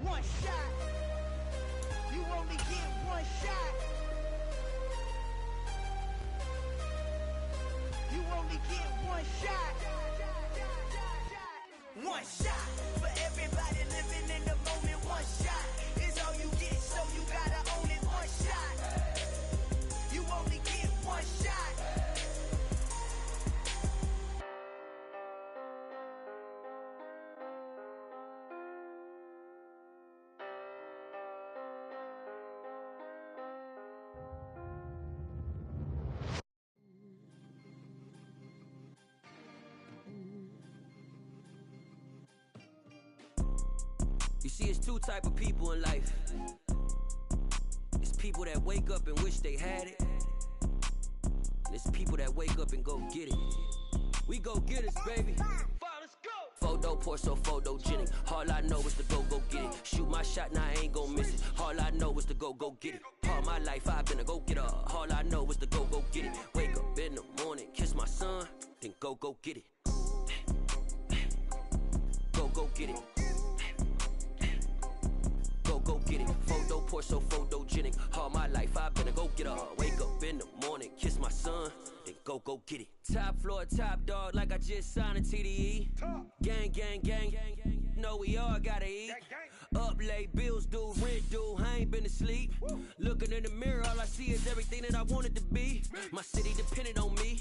one shot. You only get one shot. You only get one shot. One shot for everybody living in the moment. One shot is all you get, so you gotta own it. One shot. You only get one shot. You see, it's two type of people in life. It's people that wake up and wish they had it. And it's people that wake up and go get it. We go get it, baby. Let's go. Photo pour so photogenic. All I know is to go get it. Shoot my shot, now I ain't gon' miss it. All I know is to go get it. All my life I've been a go getter. All I know is to go get it. Wake up in the morning, kiss my son, then go get it. Go get it. Go get it. Photo pour so photogenic. All my life I've been a go getter. Wake up in the morning, kiss my son, then go get it. Top floor, top dog, like I just signed a TDE. Gang, gang, gang, gang. Know we all gotta eat. Up late, bills due, rent due, I ain't been asleep. Looking in the mirror, all I see is everything that I wanted to be. My city depended on me,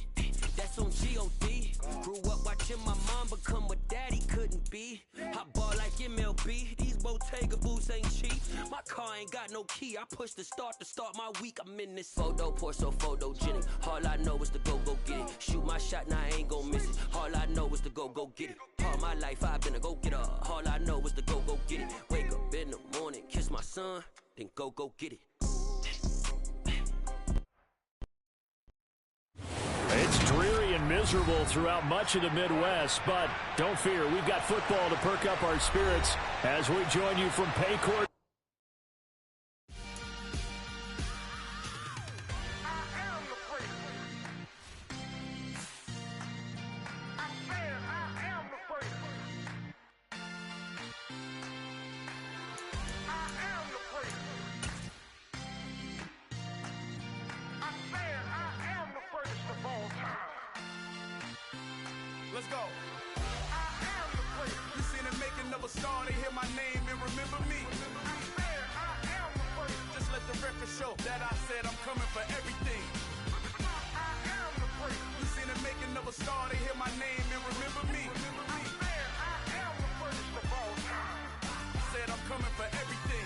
that's on G.O.D. Grew up watching my mom become what daddy couldn't be. I ball like MLB, these Bottega boots ain't cheap. My car ain't got no key, I push the start to start my week. I'm in this photo pour so photogenic. All I know is to go get it. Shoot my shot, now I ain't gon' miss it. All I know is to go get it. All my life I've been a go getter. All I know is to go get it. Wake up in the morning, kiss my son, then go get it. It's dreary and miserable throughout much of the Midwest, but don't fear, we've got football to perk up our spirits as we join you from Paycor. Let's go. I am the great. You seen the making of a star, they hear my name and remember me. I am the great. Just let the record show that I said I'm coming for everything. I am the great. You seen the making of a star, they hear my name and remember me. I am the greatest of all time. Said I'm coming for everything.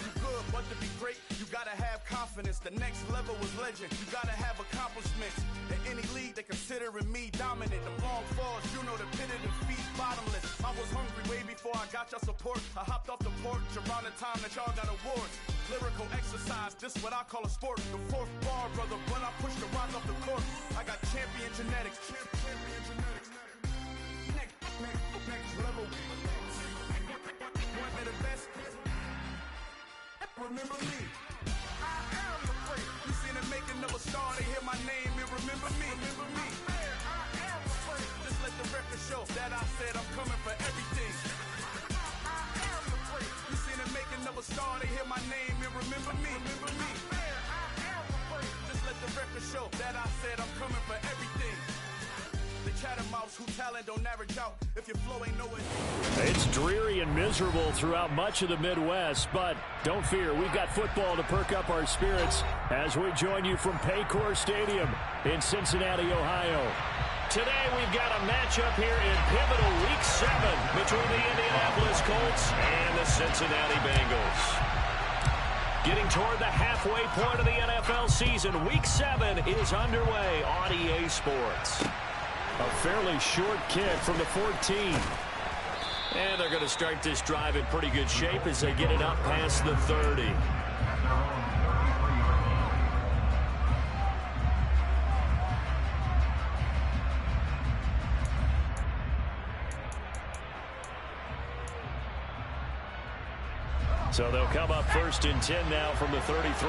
You good, but to be great, you gotta have confidence. The next level was legend. You gotta have accomplishments. In any league, they considering me dominant. The long falls, you know the pit of defeat, bottomless. I was hungry way before I got your support. I hopped off the porch around the time that y'all got awards. Lyrical exercise, this what I call a sport. The fourth bar, brother, when I push the rock off the court. I got champion genetics. Champion genetics. Next level. One of the best. Remember me. I am the great. You seen the making of a star, they hear my name and remember me. Remember me. I am the great. Just let the record show that I said I'm coming for everything. I am the great. You seen the making of a star, they hear my name and remember me. Remember me. I am the great. Just let the record show that I said I'm coming for everything. The chattermouths who talent don't average out. If your flow ain't know it. It's dreary and miserable throughout much of the Midwest, but don't fear, we've got football to perk up our spirits as we join you from Paycor Stadium in Cincinnati, Ohio. Today we've got a matchup here in pivotal Week 7 between the Indianapolis Colts and the Cincinnati Bengals. Getting toward the halfway point of the NFL season, Week 7 is underway on EA Sports. A fairly short kick from the 14. And they're going to start this drive in pretty good shape as they get it up past the 30. So they'll come up 1st and 10 now from the 33.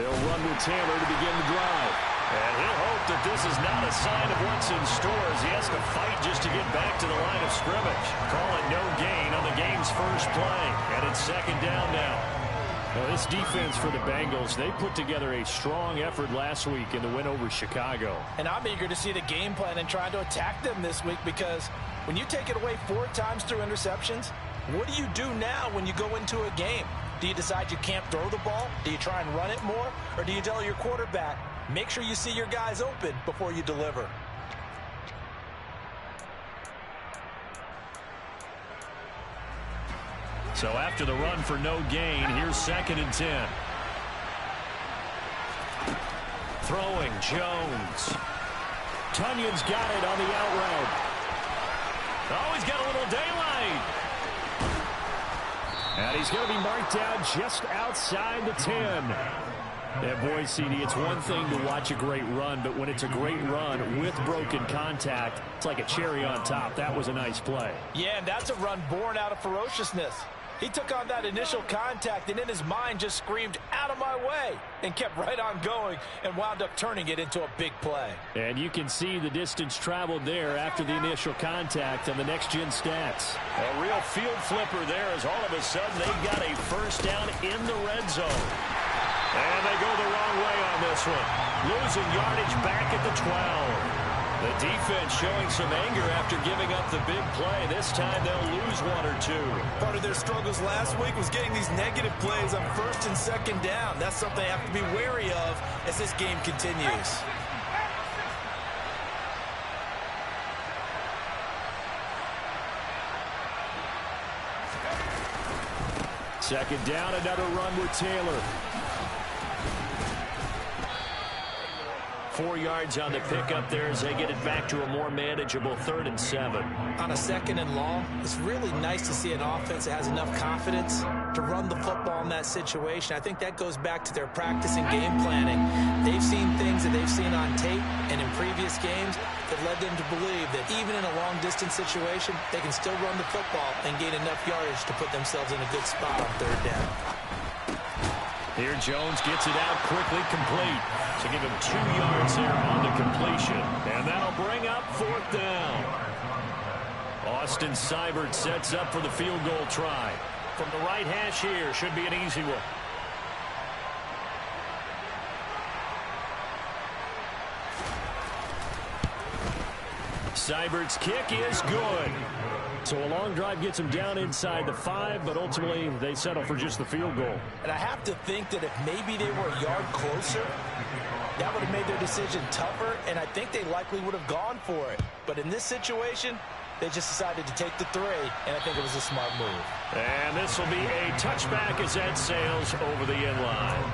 They'll run with Taylor to begin the drive. And he'll hope that this is not a sign of what's in store as he has to fight just to get back to the line of scrimmage. Call it no gain on the game's first play. And it's second down now. Well, this defense for the Bengals, they put together a strong effort last week in the win over Chicago. And I'm eager to see the game plan and trying to attack them this week, because when you take it away 4 times through interceptions, what do you do now when you go into a game? Do you decide you can't throw the ball? Do you try and run it more? Or do you tell your quarterback, make sure you see your guys open before you deliver? So after the run for no gain, here's 2nd and 10. Throwing, Jones. Tunyon's got it on the out route. Oh, he's got a little daylight. And he's going to be marked down just outside the 10. Yeah, boy, CD, it's one thing to watch a great run, but when it's a great run with broken contact, it's like a cherry on top. That was a nice play. Yeah, and that's a run born out of ferociousness. He took on that initial contact and in his mind just screamed, out of my way, and kept right on going and wound up turning it into a big play. And you can see the distance traveled there after the initial contact on the next-gen stats. A real field flipper there as all of a sudden they've got a first down in the red zone. And they go the wrong way on this one. Losing yardage back at the 12. The defense showing some anger after giving up the big play. This time they'll lose 1 or 2. Part of their struggles last week was getting these negative plays on 1st and 2nd down. That's something they have to be wary of as this game continues. Second down, another run with Taylor. 4 yards on the pickup there as they get it back to a more manageable 3rd and 7. On a 2nd and long, it's really nice to see an offense that has enough confidence to run the football in that situation. I think that goes back to their practice and game planning. They've seen things that they've seen on tape and in previous games that led them to believe that even in a long-distance situation, they can still run the football and gain enough yardage to put themselves in a good spot on 3rd down. Here Jones gets it out quickly, complete. To give him 2 yards there on the completion. And that'll bring up 4th down. Austin Seibert sets up for the field goal try. From the right hash here, should be an easy one. Seibert's kick is good. So a long drive gets them down inside the 5, but ultimately they settle for just the field goal. And I have to think that if maybe they were a yard closer, that would have made their decision tougher, and I think they likely would have gone for it. But in this situation, they just decided to take the 3, and I think it was a smart move. And this will be a touchback as that sails over the end line.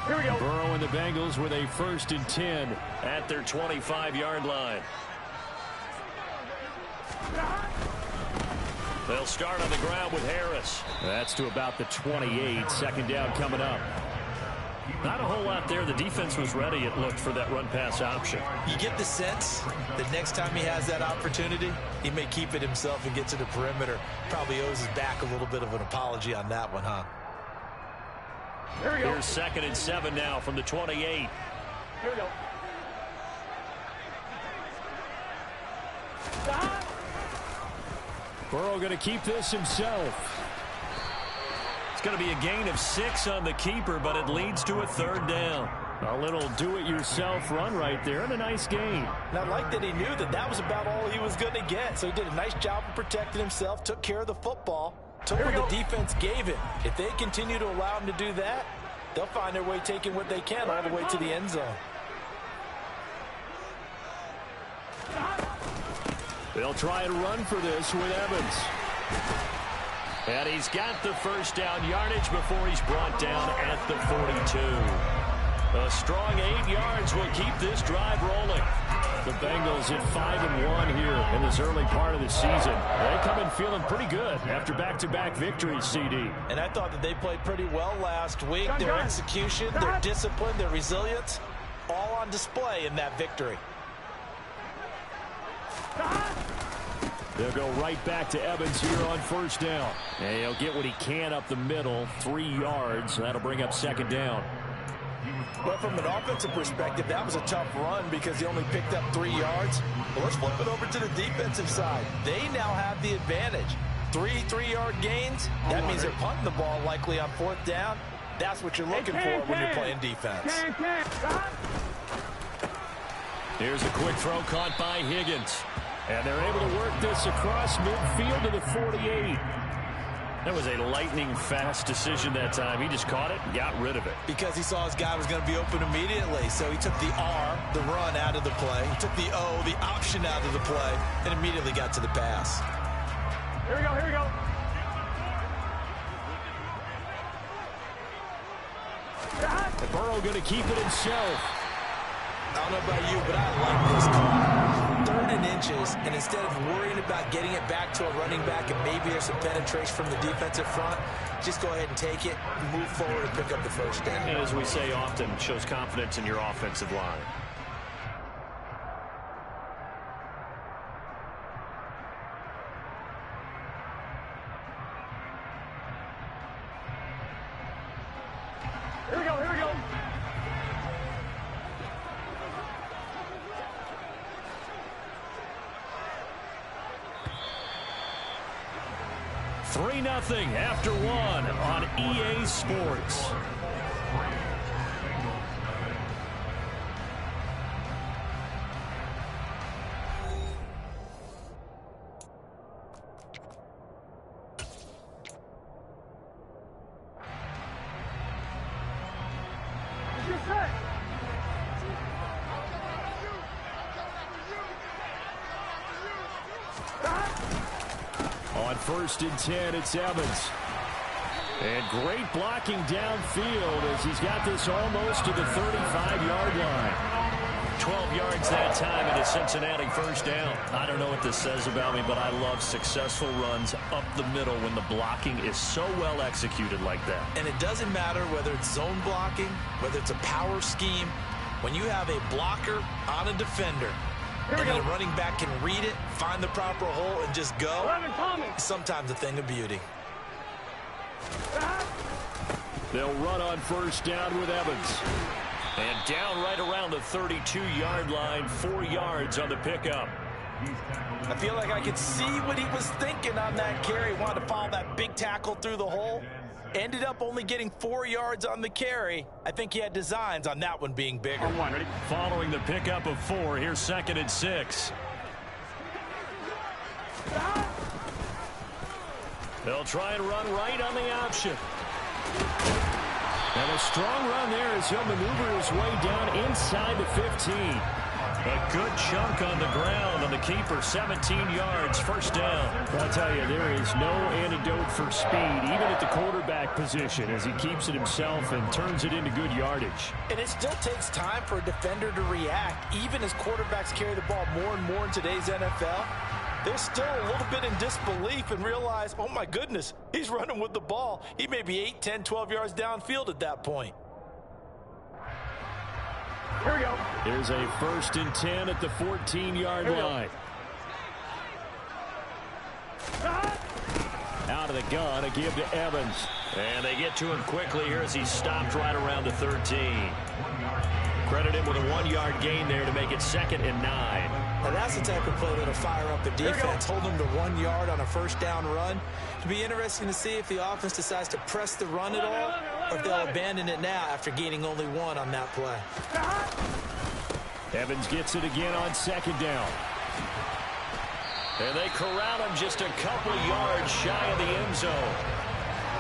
Here we go. Burrow and the Bengals with a 1st and 10 at their 25-yard line. They'll start on the ground with Harris. That's to about the 28. 2nd down coming up. Not a whole lot there. The defense was ready, it looked, for that run-pass option. You get the sense that next time he has that opportunity, he may keep it himself and get to the perimeter. Probably owes his back a little bit of an apology on that one, huh? Here's 2nd and 7 now from the 28. Here we go. Burrow going to keep this himself. It's going to be a gain of 6 on the keeper, but it leads to a 3rd down. A little do-it-yourself run right there and a nice gain. And I like that he knew that that was about all he was going to get. So he did a nice job of protecting himself, took care of the football, took what the defense gave him. If they continue to allow him to do that, they'll find their way taking what they can all the way to the end zone. They'll try and run for this with Evans. And he's got the first down yardage before he's brought down at the 42. A strong 8 yards will keep this drive rolling. The Bengals at 5-1 here in this early part of the season. They come in feeling pretty good after back-to-back victories, CD. And I thought that they played pretty well last week. Their execution, their discipline, their resilience, all on display in that victory. They'll go right back to Evans here on first down. And he'll get what he can up the middle, 3 yards. That'll bring up second down. Well, from an offensive perspective, that was a tough run because he only picked up 3 yards. Well, let's flip it over to the defensive side. They now have the advantage. 3 3-yard gains. That means they're punting the ball likely on fourth down. That's what you're looking for when you're playing defense. Here's a quick throw caught by Higgins. And they're able to work this across midfield to the 48. That was a lightning-fast decision that time. He just caught it and got rid of it. Because he saw his guy was going to be open immediately. So he took the R, the run, out of the play. He took the O, the option, out of the play, and immediately got to the pass. Here we go, here we go. And Burrow going to keep it himself. I don't know about you, but I like this call. 3rd and inches, and instead of worrying about getting it back to a running back and maybe there's some penetration from the defensive front, just go ahead and take it, move forward, and pick up the first down. And as we say often, shows confidence in your offensive line. Here we go, here we go. Three 3-0 after 1 on EA Sports. On 1st and 10, it's Evans. And great blocking downfield as he's got this almost to the 35-yard line. 12 yards that time and a Cincinnati first down. I don't know what this says about me, but I love successful runs up the middle when the blocking is so well executed like that. And it doesn't matter whether it's zone blocking, whether it's a power scheme. When you have a blocker on a defender, and the running back can read it, find the proper hole, and just go, sometimes a thing of beauty. They'll run on first down with Evans. And down right around the 32-yard line, 4 yards on the pickup. I feel like I could see what he was thinking on that carry. Wanted to follow that big tackle through the hole. Ended up only getting 4 yards on the carry. I think he had designs on that one being bigger. Following the pickup of 4, here's 2nd and 6. They'll try and run right on the option. And a strong run there as he'll maneuver his way down inside the 15. A good chunk on the ground on the keeper, 17 yards, first down. I'll tell you, there is no antidote for speed, even at the quarterback position, as he keeps it himself and turns it into good yardage. And it still takes time for a defender to react, even as quarterbacks carry the ball more and more in today's NFL. They're still a little bit in disbelief and realize, oh my goodness, he's running with the ball. He may be 8, 10, 12 yards downfield at that point. Here we go. Here's a 1st and 10 at the 14-yard line. Out of the gun, a give to Evans. And they get to him quickly here as he stopped right around the 13. Credit him with a 1-yard gain there to make it 2nd and 9. Now that's the type of play that'll fire up the defense, hold them to 1 yard on a first down run. It'll be interesting to see if the offense decides to press the run at all, or if they'll abandon it now after gaining only 1 on that play. Evans gets it again on 2nd down. And they corral him just a couple yards shy of the end zone.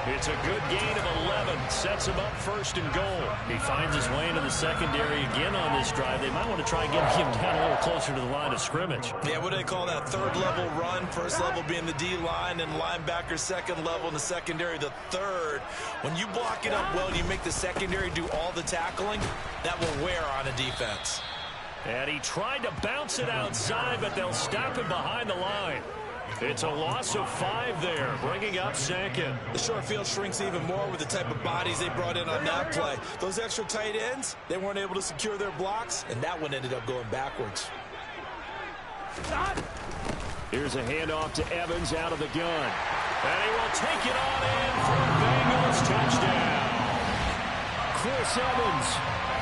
It's a good gain of 11. Sets him up 1st and goal. He finds his way into the secondary again on this drive. They might want to try and get him down a little closer to the line of scrimmage. Yeah, what do they call that? 3rd level run. 1st level being the D-line and linebacker. 2nd level in the secondary, the 3rd. When you block it up well and you make the secondary do all the tackling, that will wear on a defense. And he tried to bounce it outside, but they'll stop him behind the line. It's a loss of 5 there, bringing up second. The short field shrinks even more with the type of bodies they brought in on that play. Those extra tight ends, they weren't able to secure their blocks, and that one ended up going backwards. Here's a handoff to Evans out of the gun. And he will take it on in for a Bengals touchdown. Chris Evans,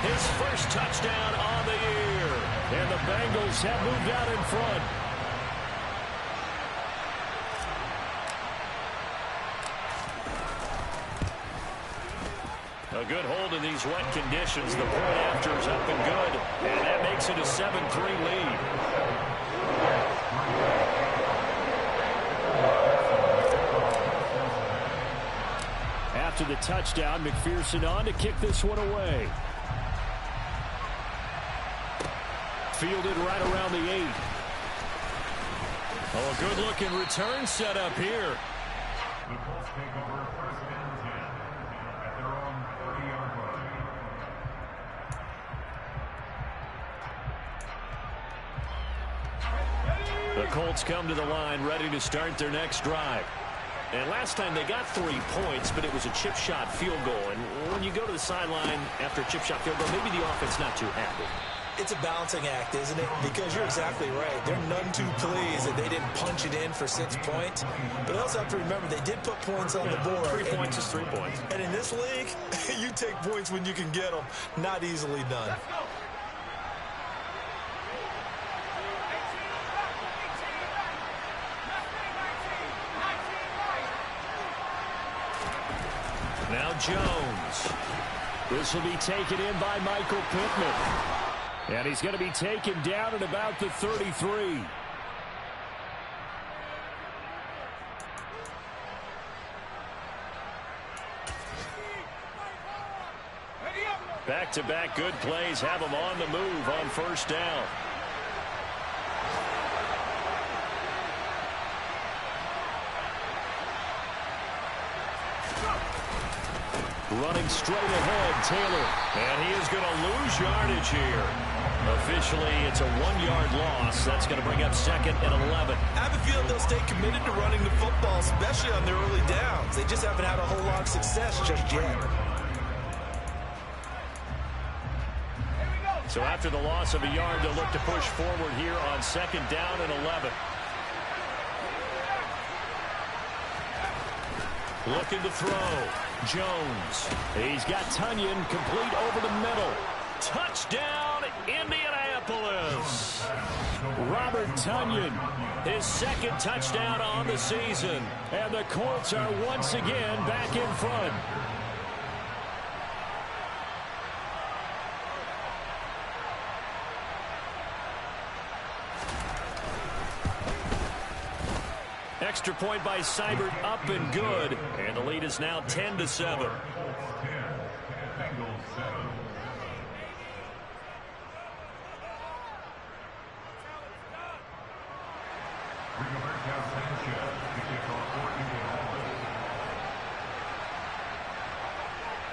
his first touchdown on the year. And the Bengals have moved out in front. A good hold in these wet conditions. The point after is up and good. And that makes it a 7-3 lead. After the touchdown, McPherson on to kick this one away. Fielded right around the 8. Oh, a good-looking return set up here. The Colts take over first and 10 at their own 30-yard line. The Colts come to the line ready to start their next drive. And last time they got 3 points, but it was a chip shot field goal. And when you go to the sideline after a chip shot field goal, maybe the offense not too happy. It's a balancing act, isn't it? Because you're exactly right. They're none too pleased that they didn't punch it in for 6 points. But also have to remember, they did put points on the board. 3 points is 3 points. And in this league, you take points when you can get them. Not easily done. Now Jones. This will be taken in by Michael Pittman. And he's going to be taken down at about the 33. Back-to-back good plays have him on the move on first down. Running straight ahead, Taylor. And he is going to lose yardage here. Officially, it's a 1-yard loss. That's going to bring up second and 11. I have a feeling they'll stay committed to running the football, especially on their early downs. They just haven't had a whole lot of success just yet. So after the loss of a yard, they'll look to push forward here on second down and 11. Looking to throw. Jones. He's got Tunyon complete over the middle. Touchdown, Indianapolis. Robert Tunyon, his second touchdown on the season. And the Colts are once again back in front. Extra point by Seibert, up and good. And the lead is now 10-7.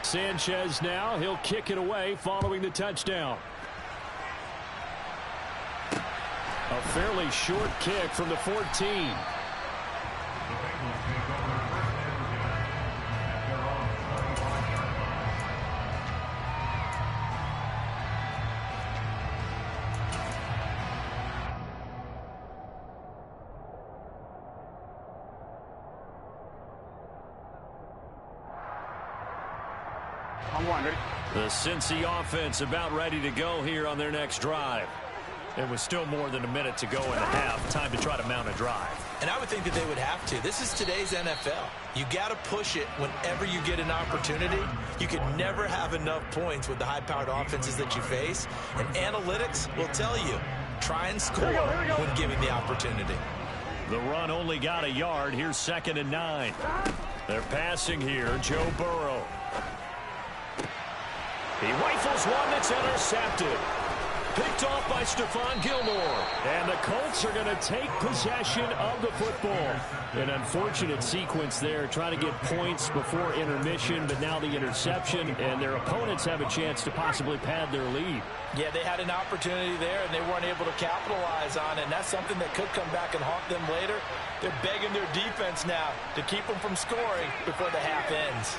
Sanchez now, he'll kick it away following the touchdown. A fairly short kick from the 14. The Cincy offense about ready to go here on their next drive. There was still more than a minute to go in the half. Time to try to mount a drive. And I would think that they would have to. This is today's NFL. You got to push it whenever you get an opportunity. You can never have enough points with the high-powered offenses that you face. And analytics will tell you, try and score when given the opportunity. The run only got a yard. Here's second and 9. They're passing here. Joe Burrow. He rifles one that's intercepted. Picked off by Stephon Gilmore. And the Colts are going to take possession of the football. An unfortunate sequence there, trying to get points before intermission, but now the interception, and their opponents have a chance to possibly pad their lead. Yeah, they had an opportunity there, and they weren't able to capitalize on it, and that's something that could come back and haunt them later. They're begging their defense now to keep them from scoring before the half ends.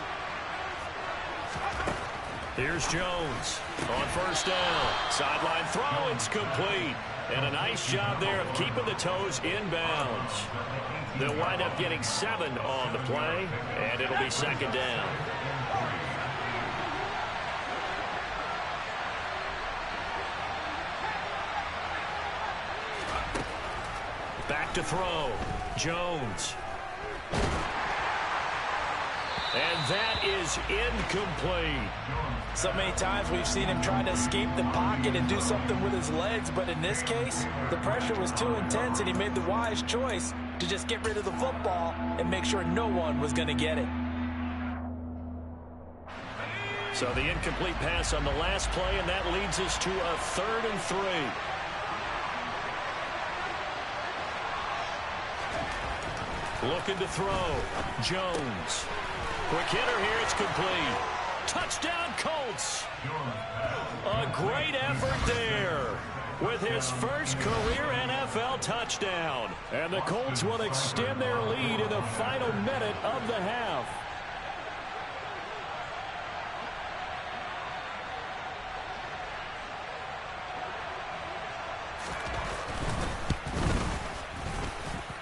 Here's Jones on first down. Sideline throw, it's complete. And a nice job there of keeping the toes inbounds. They'll wind up getting 7 on the play, and it'll be second down. Back to throw. Jones. And that is incomplete. So many times we've seen him try to escape the pocket and do something with his legs, but in this case, the pressure was too intense, and he made the wise choice to just get rid of the football and make sure no one was going to get it. So the incomplete pass on the last play, and that leads us to a 3rd and 3. Looking to throw. Jones. Quick hitter here. It's complete. Touchdown, Colts. A great effort there with his first career NFL touchdown. And the Colts will extend their lead in the final minute of the half.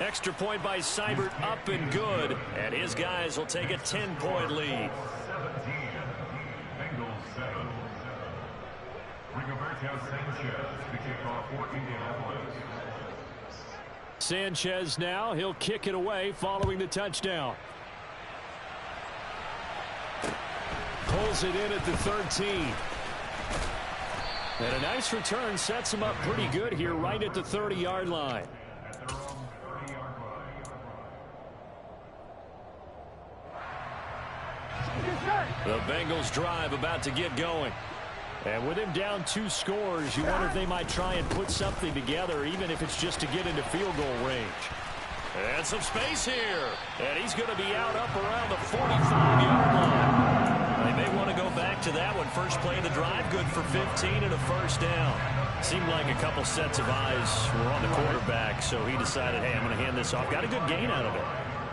Extra point by Seibert, up and good. And his guys will take a 10-point lead. 17. Bengals 7. Rigoberto Sanchez to kick off for Indianapolis. Sanchez now, he'll kick it away following the touchdown. Pulls it in at the 13. And a nice return sets him up pretty good here right at the 30-yard line. The Bengals drive about to get going. And with him down 2 scores, you wonder if they might try and put something together, even if it's just to get into field goal range. And some space here. And he's going to be out up around the 45-yard line. They may want to go back to that one. First play of the drive, good for 15 and a first down. Seemed like a couple sets of eyes were on the quarterback, so he decided, hey, I'm going to hand this off. Got a good gain out of it.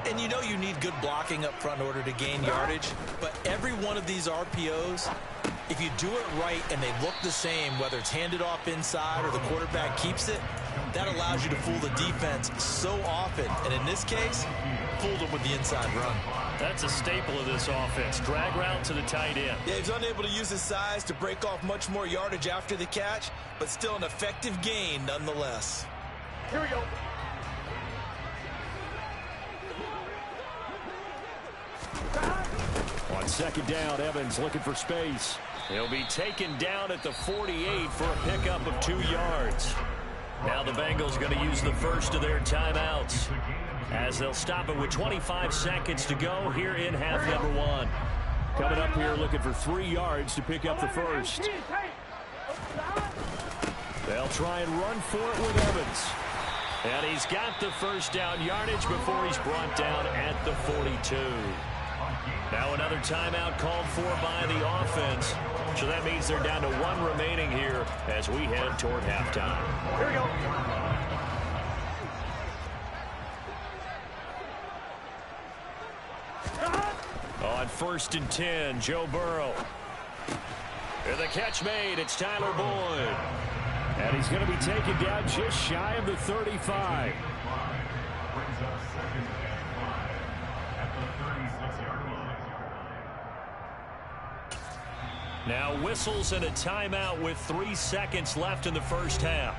And you know you need good blocking up front in order to gain yardage, but every one of these RPOs, if you do it right and they look the same, whether it's handed off inside or the quarterback keeps it, that allows you to fool the defense so often. And in this case, fooled them with the inside run. That's a staple of this offense. Drag route to the tight end. Yeah, he's unable to use his size to break off much more yardage after the catch, but still an effective gain nonetheless. Here we go. On second down, Evans looking for space. He'll be taken down at the 48 for a pickup of 2 yards. Now the Bengals going to use the first of their timeouts as they'll stop it with 25 seconds to go here in half number 1. Coming up here looking for 3 yards to pick up the first. They'll try and run for it with Evans. And he's got the first down yardage before he's brought down at the 42. Now another timeout called for by the offense. So that means they're down to 1 remaining here as we head toward halftime. Here we go. On 1st and 10, Joe Burrow. And the catch made, it's Tyler Boyd. And he's going to be taken down just shy of the 35. Brings up 2nd and 5 at the 36-yard line. Now whistles and a timeout with 3 seconds left in the first half.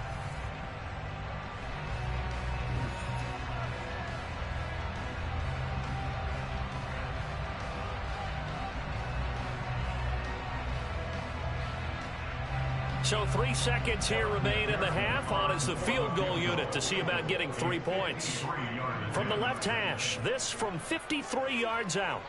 So 3 seconds here remain in the half. On is the field goal unit to see about getting 3 points. From the left hash, this from 53 yards out.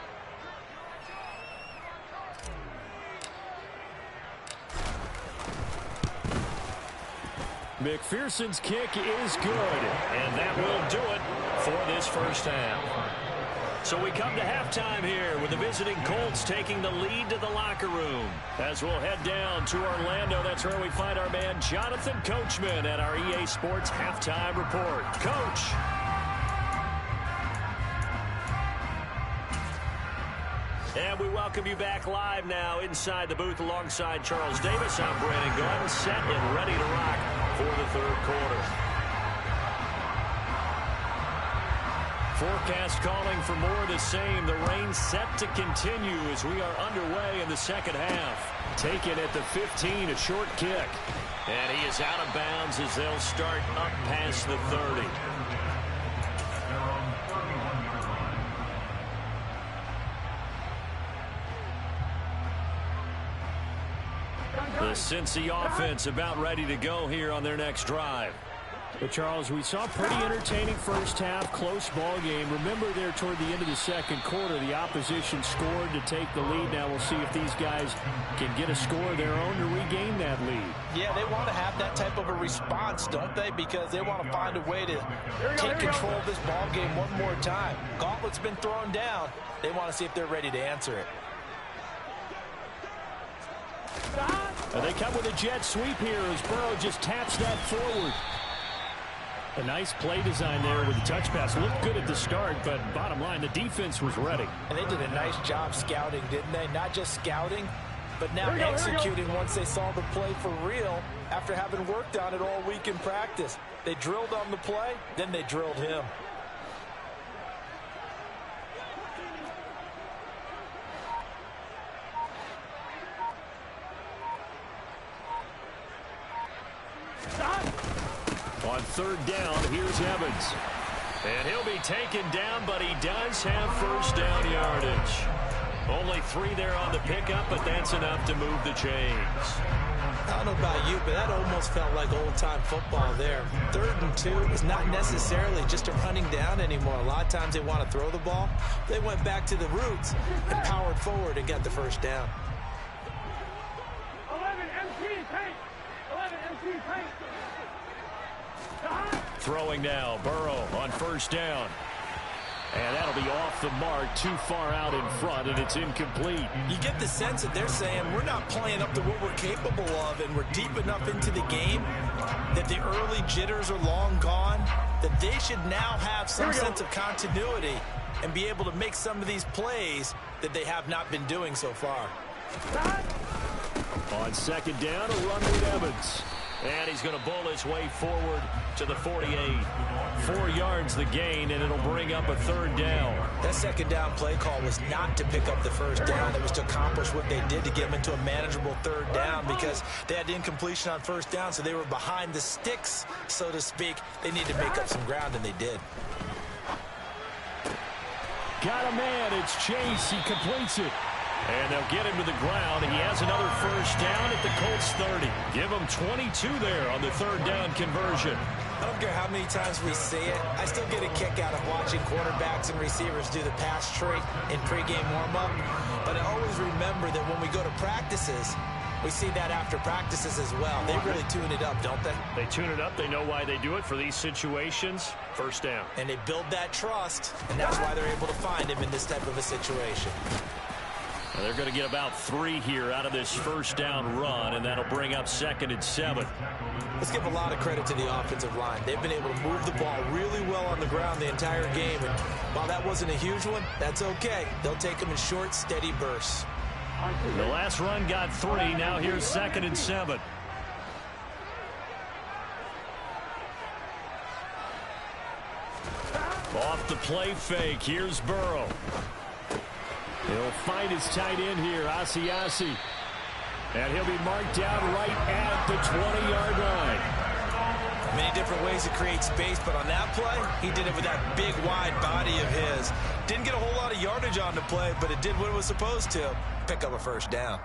McPherson's kick is good, and that will do it for this first half. So we come to halftime here with the visiting Colts taking the lead to the locker room. As we'll head down to Orlando, that's where we find our man Jonathan Coachman at our EA Sports Halftime Report. Coach. And we welcome you back live now inside the booth alongside Charles Davis. I'm Brandon Gaudin, set and ready to rock for the third quarter. Forecast calling for more of the same. The rain set to continue as we are underway in the second half. Taken at the 15, a short kick. And he is out of bounds as they'll start up past the 30. The Cincy offense about ready to go here on their next drive. But, Charles, we saw a pretty entertaining first half, close ball game. Remember there toward the end of the second quarter, the opposition scored to take the lead. Now we'll see if these guys can get a score of their own to regain that lead. Yeah, they want to have that type of a response, don't they? Because they want to find a way to take control of this ball game one more time. Gauntlet's been thrown down. They want to see if they're ready to answer it. And they come with a jet sweep here as Burrow just taps that forward. A nice play design there with the touch pass. Looked good at the start, but bottom line, the defense was ready. And they did a nice job scouting, didn't they? Not just scouting, but now executing once they saw the play for real after having worked on it all week in practice. They drilled on the play, then they drilled him. On third down, here's Evans. And he'll be taken down, but he does have first down yardage. Only 3 there on the pickup, but that's enough to move the chains. I don't know about you, but that almost felt like old-time football there. 3rd and 2 is not necessarily just a running down anymore. A lot of times they want to throw the ball. They went back to the roots and powered forward and got the first down. 11 MC paint. 11 MC paint. Throwing now, Burrow on first down. And that'll be off the mark, too far out in front, and it's incomplete. You get the sense that they're saying we're not playing up to what we're capable of, and we're deep enough into the game that the early jitters are long gone, that they should now have some sense of continuity and be able to make some of these plays that they have not been doing so far. On second down, a run with Evans. And he's going to bowl his way forward to the 48. 4 yards the gain, and it'll bring up a third down. That second down play call was not to pick up the first down. It was to accomplish what they did to get them into a manageable third down because they had incompletion on first down, so they were behind the sticks, so to speak. They needed to make up some ground, and they did. Got a man. It's Chase. He completes it. And they'll get him to the ground. He has another first down at the Colts 30. Give him 22 there on the third down conversion. I don't care how many times we see it. I still get a kick out of watching quarterbacks and receivers do the pass tree in pregame warm-up. But I always remember that when we go to practices, we see that after practices as well. They really tune it up, don't they? They tune it up. They know why they do it for these situations. First down. And they build that trust, and that's why they're able to find him in this type of a situation. Well, they're going to get about 3 here out of this first down run, and that'll bring up 2nd and 7. Let's give a lot of credit to the offensive line. They've been able to move the ball really well on the ground the entire game, and while that wasn't a huge one, that's okay. They'll take them in short, steady bursts. The last run got 3. Now here's 2nd and 7. Off the play fake. Here's Burrow. He'll find his tight end here, Asiasi. And he'll be marked down right at the 20-yard line. Many different ways to create space, but on that play, he did it with that big, wide body of his. Didn't get a whole lot of yardage on the play, but it did what it was supposed to. Pick up a first down.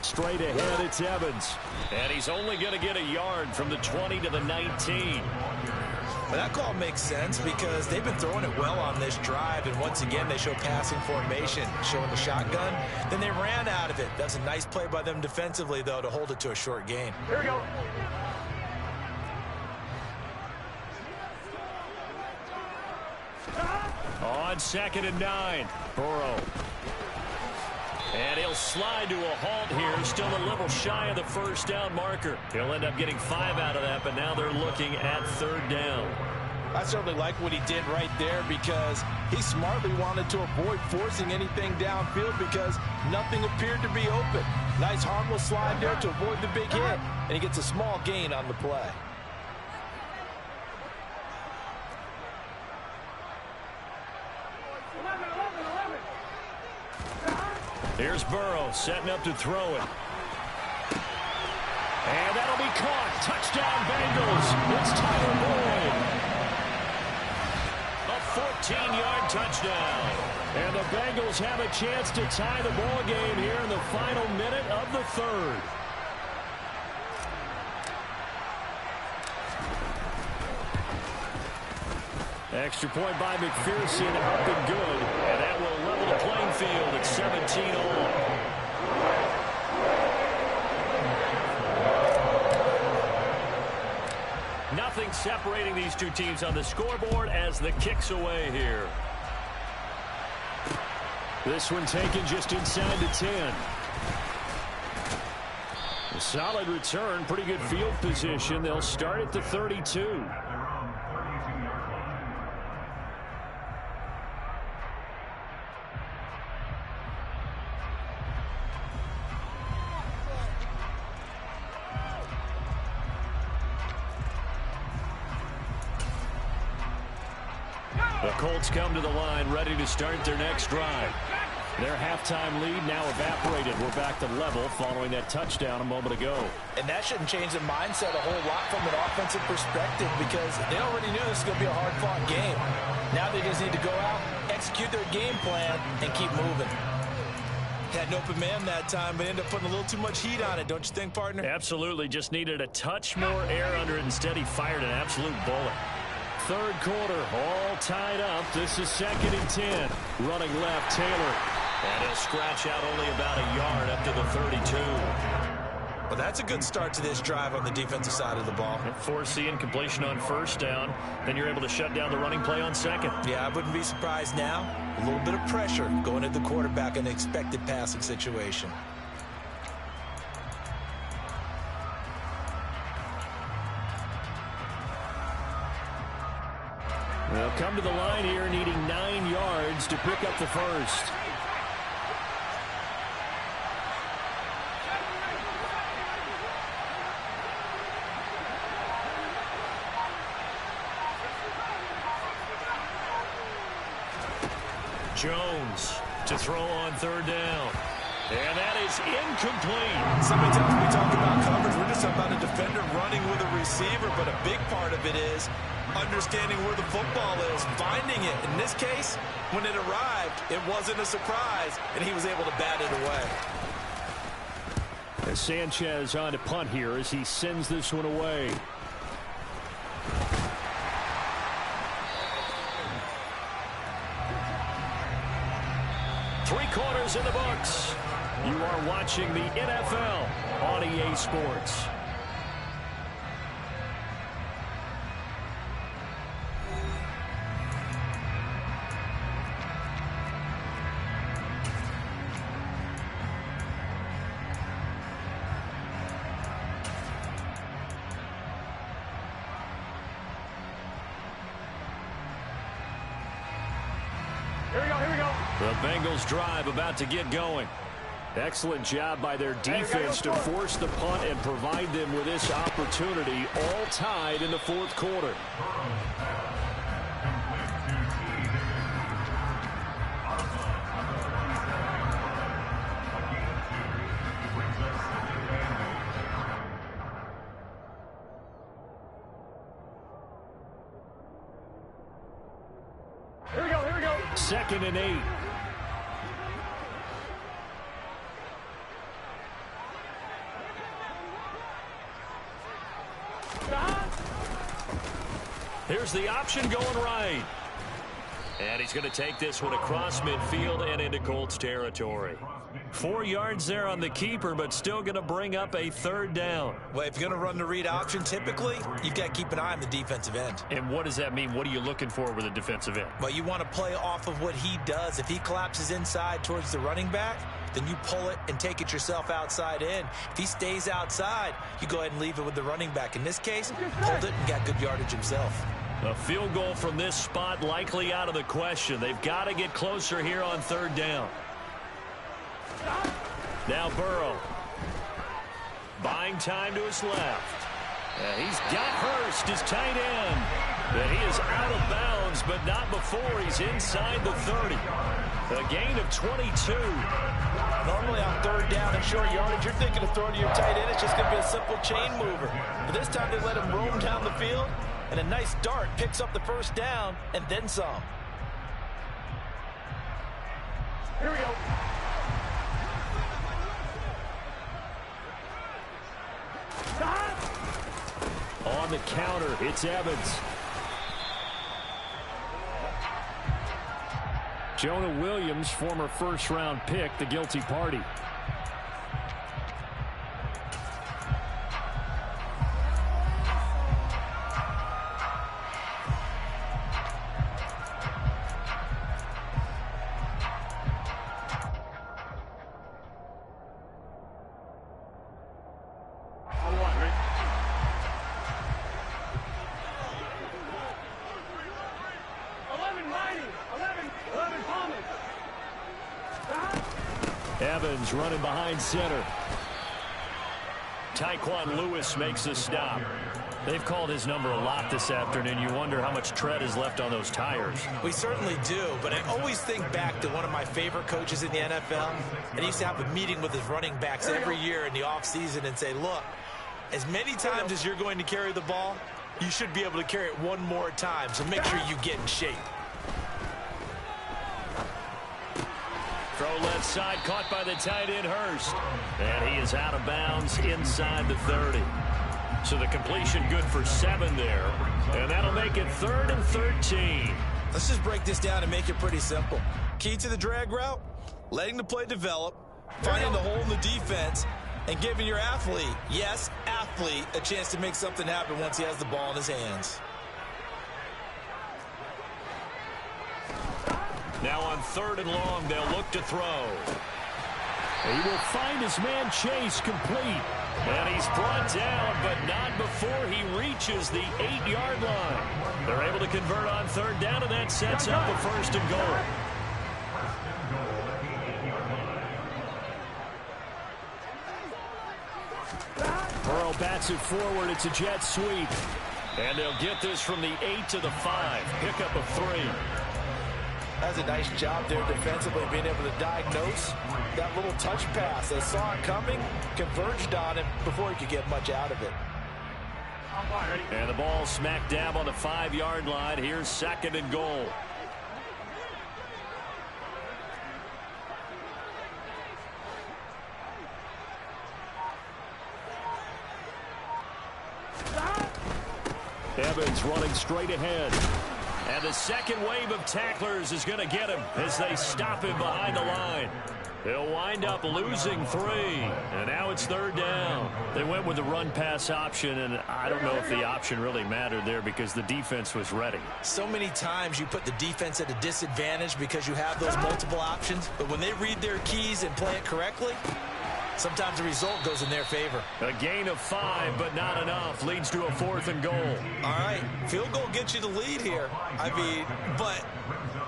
Straight ahead, it's Evans. And he's only going to get a yard from the 20 to the 19. Well, that call makes sense because they've been throwing it well on this drive, and once again they show passing formation, showing the shotgun. Then they ran out of it. That's a nice play by them defensively, though, to hold it to a short gain. Here we go. On 2nd and 9, Burrow. And he'll slide to a halt here. Still a little shy of the first down marker. He'll end up getting 5 out of that, but now they're looking at 3rd down. I certainly like what he did right there because he smartly wanted to avoid forcing anything downfield because nothing appeared to be open. Nice harmless slide there to avoid the big hit, and he gets a small gain on the play. Here's Burrow setting up to throw it. And that'll be caught. Touchdown, Bengals. It's Tyler Boyd. A 14-yard touchdown. And the Bengals have a chance to tie the ball game here in the final minute of the 3rd. Extra point by McPherson, up and good. And that will level the playing field at 17 all. Nothing separating these two teams on the scoreboard as the kick's away here. This one taken just inside the 10. A solid return, pretty good field position. They'll start at the 32. The Colts come to the line, ready to start their next drive. Their halftime lead now evaporated. We're back to level following that touchdown a moment ago. And that shouldn't change the mindset a whole lot from an offensive perspective because they already knew this was going to be a hard-fought game. Now they just need to go out, execute their game plan, and keep moving. Had an open man that time, but ended up putting a little too much heat on it, don't you think, partner? Absolutely. Just needed a touch more air under it. Instead, he fired an absolute bullet. 3rd quarter, all tied up. This is 2nd and 10. Running left, Taylor. And he'll scratch out only about a yard up to the 32. Well, that's a good start to this drive on the defensive side of the ball. Force the incompletion on 1st down. Then you're able to shut down the running play on 2nd. Yeah, I wouldn't be surprised now. A little bit of pressure going at the quarterback in an expected passing situation. They'll come to the line here needing 9 yards to pick up the 1st. Jones to throw on 3rd down. And that is incomplete. Somebody tells me we talk about coverage. We're just about a defender running with a receiver, but a big part of it is understanding where the football is, finding it. In this case, when it arrived, it wasn't a surprise, and he was able to bat it away. As Sanchez on to punt here as he sends this one away. Three quarters in the books. You are watching the NFL on EA Sports. The Bengals drive about to get going. Excellent job by their defense to force the punt and provide them with this opportunity, all tied in the 4th quarter. Here we go. 2nd and 8. Here's the option going right. And he's going to take this one across midfield and into Colts territory. 4 yards there on the keeper, but still going to bring up a third down. Well, if you're going to run the read option, typically, you've got to keep an eye on the defensive end. And what does that mean? What are you looking for with a defensive end? Well, you want to play off of what he does. If he collapses inside towards the running back, then you pull it and take it yourself outside in. If he stays outside, you go ahead and leave it with the running back. In this case, pulled it and got good yardage himself. A field goal from this spot likely out of the question. They've got to get closer here on third down. Now Burrow. Buying time to his left. He's got Hurst, his tight end. And he is out of bounds, but not before he's inside the 30. A gain of 22. Normally on third down and short yardage, you're thinking of throwing to your tight end. It's just going to be a simple chain mover. But this time they let him roam down the field. And a nice dart picks up the first down and then some. Here we go. On the counter, it's Evans. Jonah Williams, former first-round pick, the guilty party. Evans running behind center. Tyquan Lewis makes the stop. They've called his number a lot this afternoon. You wonder how much tread is left on those tires. We certainly do, but I always think back to one of my favorite coaches in the NFL, and he used to have a meeting with his running backs every year in the offseason and say, look, as many times as you're going to carry the ball, you should be able to carry it one more time, so make sure you get in shape. Throw left side, caught by the tight end Hurst. And he is out of bounds inside the 30. So the completion good for 7 there. And that'll make it 3rd and 13. Let's just break this down and make it pretty simple. Key to the drag route, letting the play develop, finding the hole in the defense, and giving your athlete, yes, athlete, a chance to make something happen once he has the ball in his hands. Now on 3rd and long, they'll look to throw. He will find his man Chase complete. And he's brought down, but not before he reaches the 8-yard line. They're able to convert on 3rd down, and that sets up a 1st and goal. Burrow bats it forward. It's a jet sweep. And they'll get this from the 8 to the 5. Pickup of 3. That's a nice job there defensively, being able to diagnose that little touch pass. They saw it coming, converged on him before he could get much out of it. And the ball smack dab on the 5-yard line. Here's 2nd and goal. Evans running straight ahead. And the second wave of tacklers is going to get him as they stop him behind the line. He'll wind up losing 3. And now it's 3rd down. They went with the run-pass option, and I don't know if the option really mattered there because the defense was ready. So many times you put the defense at a disadvantage because you have those multiple options. But when they read their keys and play it correctly, sometimes the result goes in their favor. A gain of 5, but not enough. Leads to a 4th and goal. All right, field goal gets you the lead here. I mean, but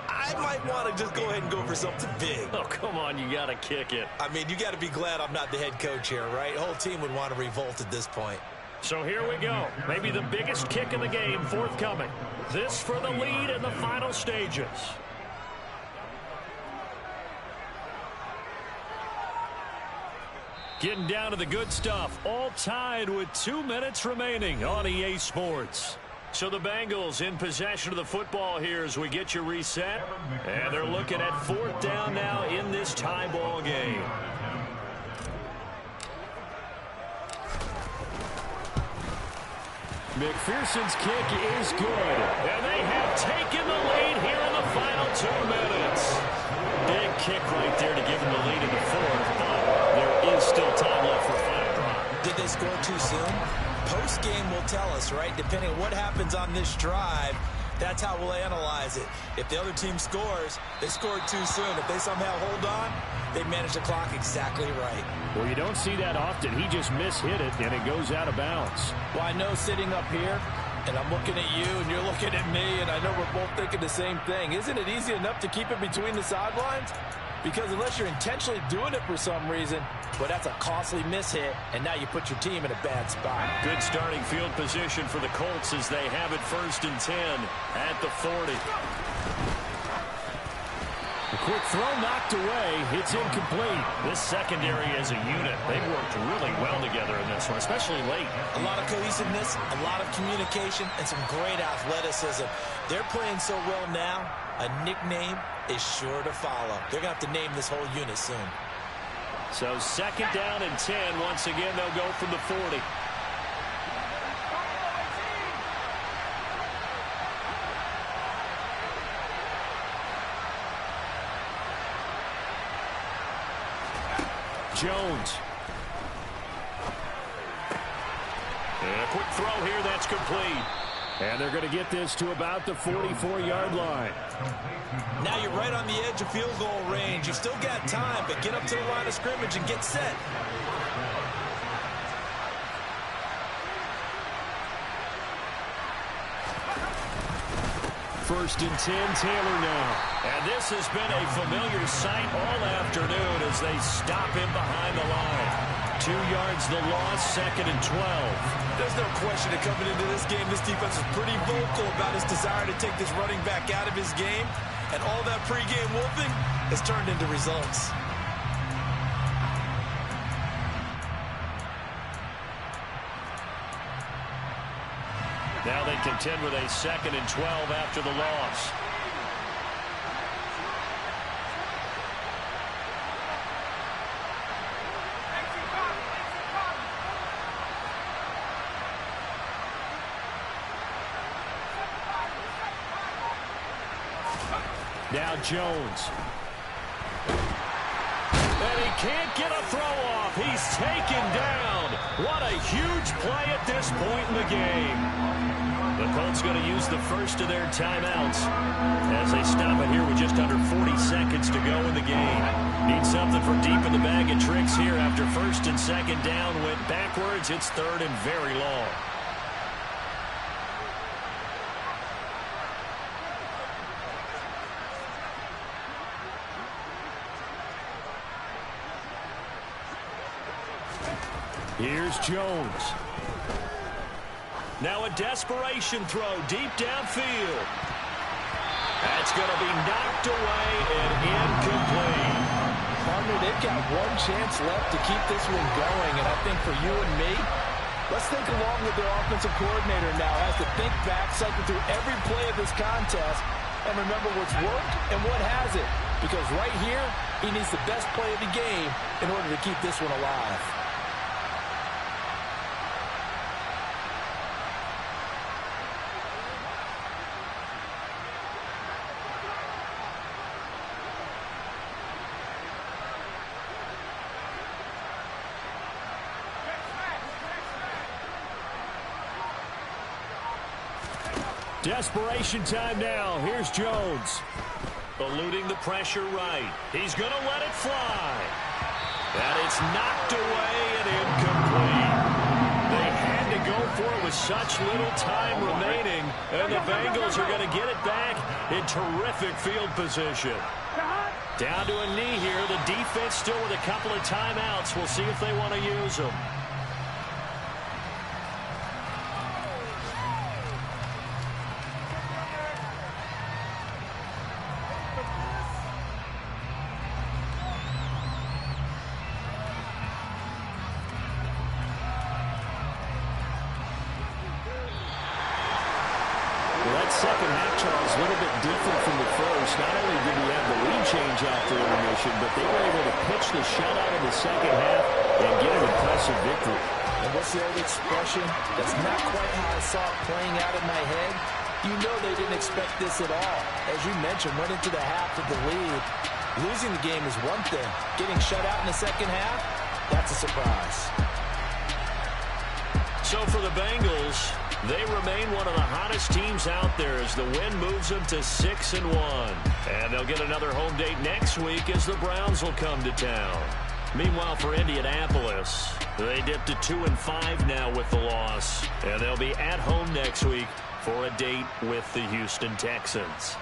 I might want to just go ahead and go for something big. Oh, come on, you got to kick it. I mean, you got to be glad I'm not the head coach here, right? The whole team would want to revolt at this point. So here we go. Maybe the biggest kick in the game forthcoming. This for the lead in the final stages. Getting down to the good stuff. All tied with 2 minutes remaining on EA Sports. So the Bengals in possession of the football here as we get you reset. And they're looking at 4th down now in this tie ball game. McPherson's kick is good. And they have taken the lead here in the final 2 minutes. Big kick right there to give them the lead in the fourth, but there is still time left for a final drive. Did they score too soon? Post-game will tell us, right? Depending on what happens on this drive, that's how we'll analyze it. If the other team scores, they scored too soon. If they somehow hold on, they manage the clock exactly right. Well, you don't see that often. He just mishit it, and it goes out of bounds. Well, I know sitting up here, and I'm looking at you, and you're looking at me, and I know we're both thinking the same thing. Isn't it easy enough to keep it between the sidelines? Because unless you're intentionally doing it for some reason, well, that's a costly mishit, and now you put your team in a bad spot. Good starting field position for the Colts as they have it 1st and 10 at the 40. A quick throw knocked away. It's incomplete. This secondary as a unit, they've worked really well together in this one, especially late. A lot of cohesiveness, a lot of communication, and some great athleticism. They're playing so well now, a nickname is sure to follow. They're going to have to name this whole unit soon. So 2nd down and 10. Once again, they'll go from the 40. Jones. And a quick throw here that's complete. And they're going to get this to about the 44-yard line. Now you're right on the edge of field goal range. You've still got time, but get up to the line of scrimmage and get set. First and 10, Taylor now. And this has been a familiar sight all afternoon as they stop him behind the line. 2 yards the loss, 2nd and 12. There's no question that coming into this game, this defense is pretty vocal about his desire to take this running back out of his game. And all that pregame wolfing has turned into results. Now they contend with a 2nd and 12 after the loss. Now Jones. And he can't get a throw off. He's taken down. What a huge play at this point in the game. The Colts going to use the first of their timeouts as they stop it here with just under 40 seconds to go in the game. Need something from deep in the bag of tricks here after 1st and 2nd down. Went backwards. It's 3rd and very long. Here's Jones. Now a desperation throw deep downfield. That's going to be knocked away and incomplete. Partner, they've got one chance left to keep this one going, and I think for you and me, let's think along with their offensive coordinator now. Has to think back, cycle through every play of this contest, and remember what's worked and what hasn't. Because right here, he needs the best play of the game in order to keep this one alive. Desperation time now. Here's Jones. Eluding the pressure right. He's going to let it fly. And it's knocked away and incomplete. They had to go for it with such little time remaining. And the Bengals are going to get it back in terrific field position. Down to a knee here. The defense still with a couple of timeouts. We'll see if they want to use them. Second half, Charles, a little bit different from the first. Not only did we have the lead change after intermission, but they were able to pitch the shutout in the second half and get an impressive victory. And what's the old expression? That's not quite how I saw it playing out in my head. You know they didn't expect this at all. As you mentioned, went into the half with the lead. Losing the game is one thing. Getting shut out in the second half, that's a surprise. So for the Bengals, they remain one of the hottest teams out there as the win moves them to 6-1. And they'll get another home date next week as the Browns will come to town. Meanwhile, for Indianapolis, they dipped to 2-5 now with the loss. And they'll be at home next week for a date with the Houston Texans.